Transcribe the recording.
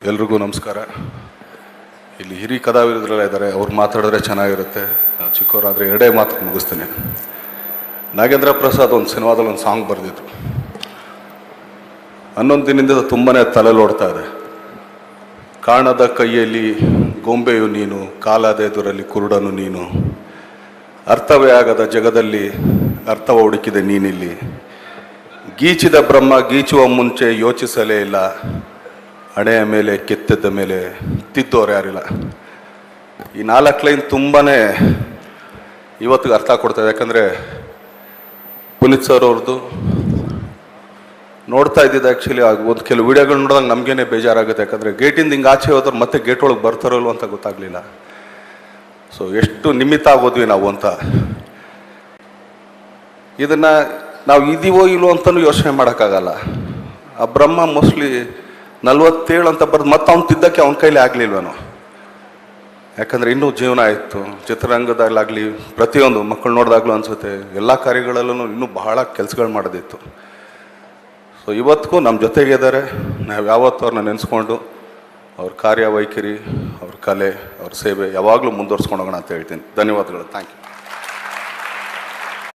ಎಲ್ರಿಗೂ ನಮಸ್ಕಾರ. ಇಲ್ಲಿ ಹಿರಿಯ ಕಲಾವಿದರೆಲ್ಲ ಇದ್ದಾರೆ, ಅವ್ರು ಮಾತಾಡಿದ್ರೆ ಚೆನ್ನಾಗಿರುತ್ತೆ. ನಾವು ಚಿಕ್ಕವರಾದರೆ ಎರಡೇ ಮಾತು ಮುಗಿಸ್ತೀನಿ. ನಾಗೇಂದ್ರ ಪ್ರಸಾದ್ ಒಂದು ಸಿನಿಮಾದಲ್ಲಿ ಒಂದು ಸಾಂಗ್ ಬರೆದಿದ್ರು. 11 ದಿನದಿಂದ ತುಂಬಾ ತಲೆಯಲ್ಲಿ ಓಡ್ತಾ ಇದೆ. ಕಾಣದ ಕೈಯಲ್ಲಿ ಗೊಂಬೆಯು ನೀನು, ಕಾಲದ ಎದುರಲ್ಲಿ ಕುರುಡನು ನೀನು, ಅರ್ಥವೇ ಆಗದ ಜಗದಲ್ಲಿ ಅರ್ಥವ ಹುಡುಕಿದೆ ನೀನಿಲ್ಲಿ, ಗೀಚಿದ ಬ್ರಹ್ಮ ಗೀಚುವ ಮುಂಚೆ ಯೋಚಿಸಲೇ ಇಲ್ಲ, ಹಣೆಯ ಮೇಲೆ ಕೆತ್ತದ ಮೇಲೆ ತಿದ್ದೋರು ಯಾರಿಲ್ಲ. ಈ 4 ಲೈನ್ ತುಂಬಾ ಇವತ್ತಿಗೆ ಅರ್ಥ ಕೊಡ್ತದೆ. ಯಾಕಂದರೆ ಪುನೀತ್ ಸರ್ ಅವ್ರದ್ದು ನೋಡ್ತಾ ಇದ್ದಿದ್ದು ಆ್ಯಕ್ಚುಲಿ ಒಂದು ಕೆಲವು ವೀಡಿಯೋಗಳು ನೋಡಿದಾಗ ನಮಗೇನೆ ಬೇಜಾರಾಗುತ್ತೆ. ಯಾಕಂದರೆ ಗೇಟಿಂದ ಹಿಂಗೆ ಆಚೆ ಹೋದ್ರೆ ಮತ್ತೆ ಗೇಟ್ ಒಳಗೆ ಬರ್ತಾರಲ್ವ ಅಂತ ಗೊತ್ತಾಗಲಿಲ್ಲ. ಸೊ ಎಷ್ಟು ನಿಮಿತ್ತ ಆಗೋದ್ವಿ ನಾವು ಅಂತ. ಇದನ್ನು ನಾವು ಇದೀವೋ ಇಲ್ಲೋ ಅಂತಲೂ ಯೋಚನೆ ಮಾಡೋಕ್ಕಾಗಲ್ಲ. ಆ ಬ್ರಹ್ಮ ಮೋಸ್ಟ್ಲಿ 47 ಅಂತ ಬರೆದು ಮತ್ತೆ ಅವ್ನು ತಿದ್ದಕ್ಕೆ ಅವನ ಕೈಲಿ ಆಗಲಿಲ್ವನೋ. ಯಾಕಂದರೆ ಇನ್ನೂ ಜೀವನ ಇತ್ತು. ಚಿತ್ರರಂಗದಲ್ಲಾಗಲಿ ಪ್ರತಿಯೊಂದು ಮಕ್ಕಳು ನೋಡಿದಾಗಲೂ ಅನಿಸುತ್ತೆ ಎಲ್ಲ ಕಾರ್ಯಗಳಲ್ಲೂ ಇನ್ನೂ ಬಹಳ ಕೆಲಸಗಳು ಮಾಡೋದಿತ್ತು. ಸೊ ಇವತ್ತಿಗೂ ನಮ್ಮ ಜೊತೆಗೆ ಇದ್ದಾರೆ. ನಾವು ಯಾವತ್ತೂ ಅವ್ರನ್ನ ನೆನೆಸ್ಕೊಂಡು ಅವ್ರ ಕಾರ್ಯವೈಖರಿ, ಅವ್ರ ಕಲೆ, ಅವ್ರ ಸೇವೆ ಯಾವಾಗಲೂ ಮುಂದುವರ್ಸ್ಕೊಂಡು ಹೋಗೋಣ ಅಂತ ಹೇಳ್ತೀನಿ. ಧನ್ಯವಾದಗಳು. Thank you.